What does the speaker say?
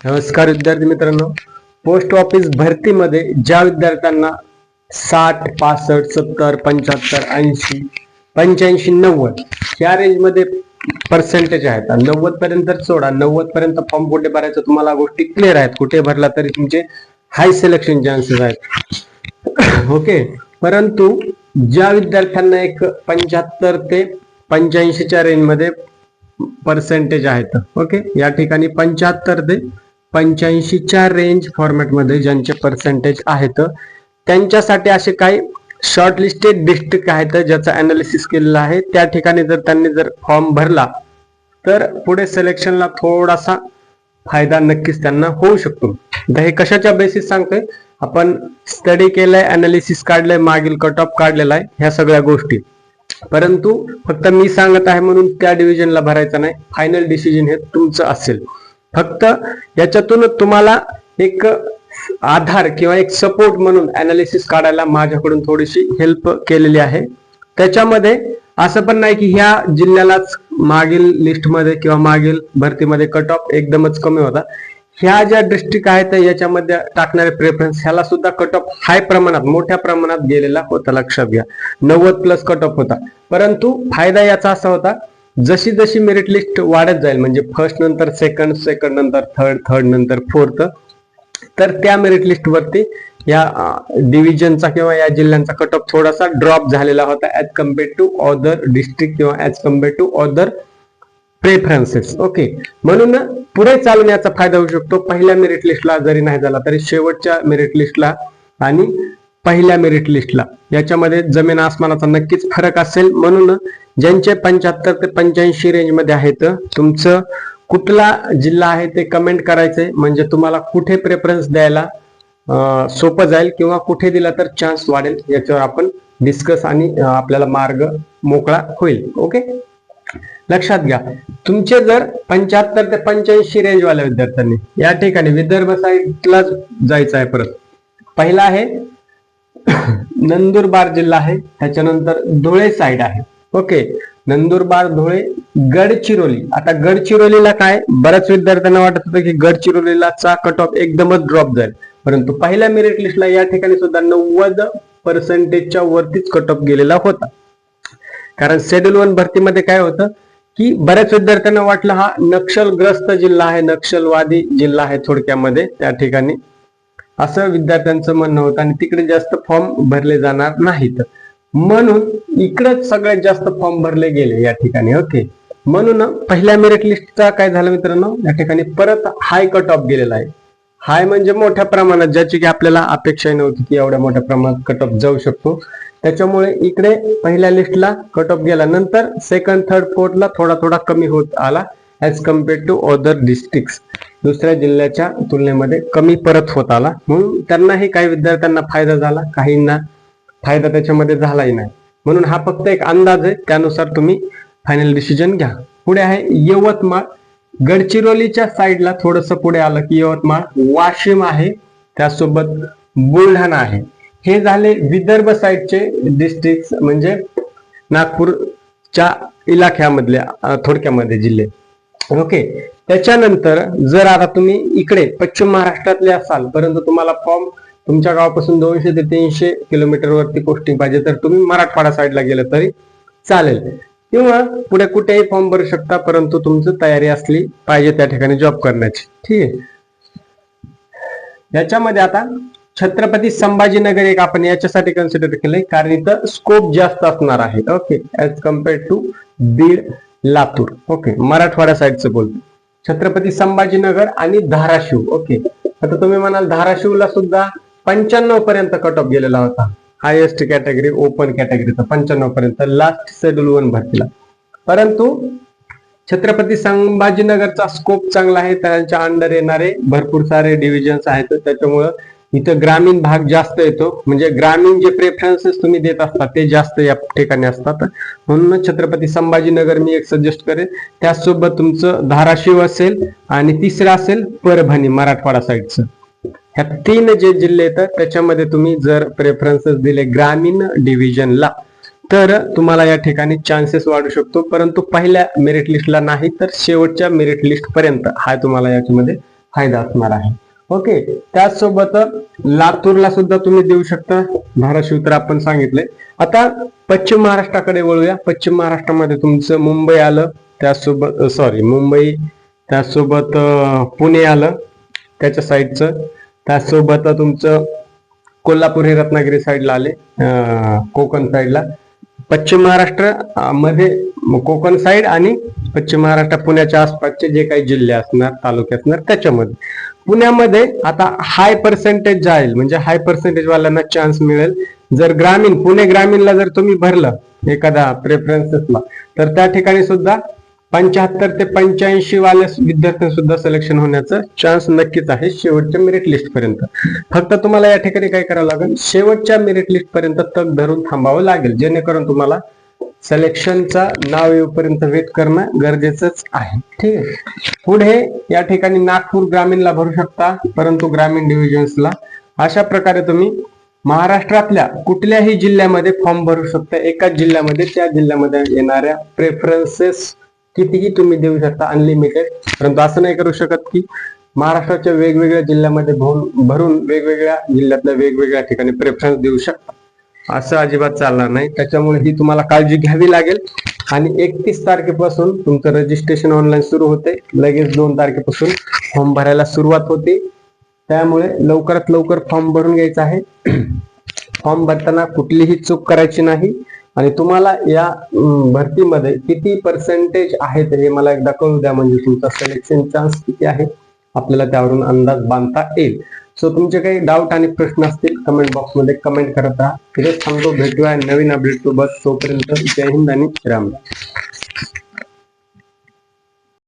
नमस्कार विद्यार्थी मित्रांनो, पोस्ट ऑफिस भरतीमध्ये ज्या विद्यार्थ्यांना 60, 65, 70, 75, 80, 85, 90 या रेंजमध्ये पर्सेंटेज आहेत. 90 पर्यंत सोडा, 90 पर्यंत फॉर्म कुठे भरायचं तुम्हाला गोष्टी क्लिअर आहेत. कुठे भरला तरी तुमचे हाय सिलेक्शन चान्सेस आहेत. ओके, परंतु ज्या विद्यार्थ्यांना एक 75 ते 85च्या रेंजमध्ये पर्सेंटेज आहेत, ओके, या ठिकाणी 75 ते 85च्या रेंज फॉर्मॅटमध्ये ज्यांचे पर्सेंटेज आहेत त्यांच्यासाठी असे काही शॉर्टलिस्टेड डिस्ट्रिक्ट आहेत ज्याचा अनालिसिस केलेला आहे. त्या ठिकाणी जर त्यांनी फॉर्म भरला तर पुढे सिलेक्शनला थोडासा फायदा नक्कीच त्यांना होऊ शकतो. हे कशाच्या बेसिस सांगतोय, आपण स्टडी केलाय, अनालिसिस काढलंय, मागील कट ऑफ काढलेला आहे, ह्या सगळ्या गोष्टी. परंतु फक्त मी सांगत आहे म्हणून त्या डिव्हिजनला भरायचं नाही. फायनल डिसिजन हे तुमचं असेल. फक्त याच्यातून तुम्हाला एक आधार किंवा एक सपोर्ट म्हणून अनालिसिस काढायला माझ्याकडून थोडीशी हेल्प केलेली आहे. त्याच्यामध्ये असं पण नाही की ह्या जिल्ह्यालाच मागील लिस्टमध्ये किंवा मागील भरतीमध्ये कट ऑफ एकदमच कमी होता. ह्या ज्या डिस्ट्रिक्ट आहेत याच्यामध्ये टाकणारे प्रेफरन्स ह्याला सुद्धा कट ऑफ हाय प्रमाणात, मोठ्या प्रमाणात गेलेला होता. लक्षात घ्या, 90+ कट ऑफ होता. परंतु फायदा याचा असा होता, जशी जशी मेरिट लिस्ट वाढत जाईल, म्हणजे फर्स्ट नंतर सेकंड, सेकंड नंतर थर्ड, थर्ड नंतर फोर्थ, तर त्या मेरिट लिस्ट वरती या डिव्हिजनचा किंवा या जिल्ह्यांचा कट ऑफ थोडासा ड्रॉप झालेला होता as compare to other district किंवा as compare to other preferences. Okay, म्हणून पुढे चालून याचा फायदा होऊ शकतो. पहिल्या मेरिट लिस्टला जरी नाही झाला तरी शेवटच्या मेरिट लिस्टला आणि पहिल्या मेरिट लिस्टला याच्यामध्ये जमीन आसमानाचा नक्कीच फरक असेल. म्हणून ज्यांचे 75 ते 85 रेंज मध्ये आहेत, तुमचं कुठला जिल्हा आहे ते कमेंट करायचंय, म्हणजे तुम्हाला कुठे प्रेफरन्स द्यायला सोपं जाईल किंवा कुठे दिला तर चान्स वाढेल याच्यावर आपण डिस्कस आणि आपल्याला मार्ग मोकळा होईल. ओके, लक्षात घ्या, तुमचे जर 75 ते 85 रेंज वाल्या विद्यार्थ्यांनी या ठिकाणी विदर्भ साईडला जायचं आहे. परत पहिला आहे नंदुरबार जिल्हा आहे, त्याच्यानंतर धुळे साईड आहे. ओके, नंदुरबार, धुळे, गडचिरोली. आता गडचिरोलीला काय, बऱ्याच विद्यार्थ्यांना वाटत होतं की गडचिरोलीचा कट ऑफ एकदमच ड्रॉप जाईल, परंतु पहिल्या मेरिट लिस्टला या ठिकाणी सुद्धा 90%च्या वरतीच कट ऑफ गेलेला होता. कारण शेड्यूल 1 भरतीमध्ये काय होतं की बऱ्याच विद्यार्थ्यांना वाटलं हा नक्षलग्रस्त जिल्हा आहे, नक्षलवादी जिल्हा आहे थोडक्यामध्ये त्या ठिकाणी, असं विद्यार्थ्यांचं म्हणणं होतं आणि तिकडे जास्त फॉर्म भरले जाणार नाहीत, म्हणून इकडेच सगळ्यात जास्त फॉर्म भरले गेले या ठिकाणी. ओके, म्हणून पहिल्या मेरिट लिस्टचा काय झालं मित्रांनो, या ठिकाणी परत हाय कट ऑफ गेलेला आहे. हाय म्हणजे मोठ्या प्रमाणात, ज्याची की आपल्याला अपेक्षा नव्हती की एवढ्या मोठ्या प्रमाणात कट ऑफ जाऊ शकतो. त्याच्यामुळे इकडे पहिल्या लिस्टला कट ऑफ गेला, नंतर सेकंड, थर्ड, फोर्थला थोडा थोडा कमी होत आला as compare to other district. दुसऱ्या जिल्ह्याच्या तुलनेमध्ये कमी परत होत आला, म्हणून त्यांनाही काही विद्यार्थ्यांना फायदा झाला, काहींना फायदा त्याच्यामध्ये झालाही नाही. म्हणून हा फक्त एक अंदाज आहे, त्यानुसार तुम्ही फायनल डिसिजन घ्या. पुढे आहे यवतमाळ. गडचिरोलीच्या साईडला थोडस पुढे आलं की यवतमाळ, वाशिम आहे, त्यासोबत बुलढाणा आहे. हे झाले विदर्भ साईडचे डिस्ट्रिक्ट, म्हणजे नागपूरच्या इलाख्यामधल्या थोडक्यामध्ये जिल्हे. ओके, त्याच्यानंतर जर आता तुम्ही इकडे पश्चिम महाराष्ट्रातले असाल, परंतु तुम्हाला फॉर्म तुमच्या गावापासून 200 ते 300 किलोमीटर वरती पोस्टिंग पाहिजे, तर तुम्ही मराठवाडा साईडला गेलं तरी चालेल, किंवा पुढे कुठेही फॉर्म भरू शकता, परंतु तुमची तयारी असली पाहिजे त्या ठिकाणी जॉब करण्याची. ठीक आहे, याच्यामध्ये आता छत्रपती संभाजीनगर एक आपण याच्यासाठी कन्सिडर केलंय कारण इथं स्कोप जास्त असणार आहे. Okay, as compare to Beed, Latur. Okay, Marathwada साईडचं बोलतो. छत्रपती संभाजीनगर आणि धाराशिव. ओके, आता तुम्ही म्हणाल धाराशिवला सुद्धा 95 पर्यंत कट ऑफ गेलेला होता, हायएस्ट कॅटेगरी ओपन कॅटेगरीचा 95 पर्यंत लास्ट शेड्यूल 1 भरतीला. परंतु छत्रपती संभाजीनगरचा स्कोप चांगला आहे, त्यांच्या अंडर येणारे भरपूर सारे डिव्हिजन्स आहेत, त्याच्यामुळं इथं ग्रामीण भाग जास्त येतो, म्हणजे ग्रामीण जे प्रेफरन्सेस तुम्ही देत असतात ते जास्त या ठिकाणी असतात. म्हणून छत्रपती संभाजीनगर मी एक सजेस्ट करेन. त्याचसोबत तुमचं धाराशिव असेल आणि तिसरं असेल परभणी, मराठवाडा साईडचं. ह्या 3 जे जिल्हे येतात त्याच्यामध्ये तुम्ही जर प्रेफरन्सेस दिले ग्रामीण डिव्हिजनला तर तुम्हाला या ठिकाणी चान्सेस वाढू शकतो, परंतु पहिल्या मेरिट लिस्टला नाही तर शेवटच्या मेरिट लिस्ट पर्यंत हा तुम्हाला याच्यामध्ये फायदा असणार आहे. ओके, त्याचसोबत लातूरला सुद्धा तुम्ही देऊ शकता, धाराशिव तर आपण सांगितलंय. आता पश्चिम महाराष्ट्राकडे वळूया. पश्चिम महाराष्ट्रामध्ये तुमचं मुंबई आलं, त्याचसोबत मुंबई, त्याचसोबत पुणे आलं त्याच्या साईडचं, त्याचसोबत तुमचं कोल्हापूर हे रत्नागिरी साईडला आले, कोकण साईडला. पश्चिम महाराष्ट्र मध्ये कोकण साईड आणि पश्चिम महाराष्ट्र पुण्याच्या आसपासचे जे काही जिल्हे असणार, तालुके असणार त्याच्यामध्ये. पुण्यामध्ये आता हाय पर्सेंटेज जाईल, म्हणजे हाय पर्सेंटेज वाल्यांना चान्स मिळेल. जर ग्रामीण, पुणे ग्रामीणला जर तुम्ही भरलं एखादा प्रेफरन्सेसला, तर त्या ठिकाणी सुद्धा 75 ते 85 वाल्या विद्यार्थ्यांना सुद्धा सिलेक्शन होण्याचं चान्स नक्कीच आहे शेवटच्या मेरिट लिस्ट पर्यंत. फक्त तुम्हाला या ठिकाणी काय करावं लागेल, शेवटच्या मेरिट लिस्ट पर्यंत तग धरून थांबावं लागेल, जेणेकरून तुम्हाला सिलेक्शनचा नाव येऊपर्यंत वेट करणं गरजेचंच आहे. ठीक आहे. पुढे या ठिकाणी नागपूर ग्रामीणला भरू शकता, परंतु ग्रामीण डिव्हिजन्सला. अशा प्रकारे तुम्ही महाराष्ट्रातल्या कुठल्याही जिल्ह्यामध्ये फॉर्म भरू शकता. एकाच जिल्ह्यामध्ये, त्या जिल्ह्यामध्ये येणाऱ्या प्रेफरन्सेस कितीही तुम्ही देऊ शकता, अनलिमिटेड. परंतु असं नाही करू शकत की महाराष्ट्राच्या वेगवेगळ्या जिल्ह्यामध्ये भरून वेगवेगळ्या जिल्ह्यातल्या वेगवेगळ्या ठिकाणी प्रेफरन्स देऊ शकता, असं अजिबात चालणार नाही. त्याच्यामुळे ही तुम्हाला काळजी घ्यावी लागेल. आणि 31 तारखेपासून तुमचं रजिस्ट्रेशन ऑनलाईन सुरू होते, लगेच 2 तारखेपासून फॉर्म भरायला सुरुवात होते. त्यामुळे लवकरात लवकर फॉर्म भरून घ्यायचा आहे. फॉर्म भरताना कुठलीही चूक करायची नाही. आणि तुम्हाला या भरतीमध्ये किती पर्सेंटेज आहेत हे मला एकदा कळू द्या, म्हणजे तुमचा सिलेक्शन चान्स किती आहे आपल्याला त्यावरून अंदाज बांधता येईल. सो तुमचे काही डाऊट आणि प्रश्न असतील कमेंट बॉक्समध्ये कमेंट करत राहा. इथेच थांबतो, भेटूया नवीन अपडेट सोबत. तोपर्यंत जय हिंद आणि राम राम.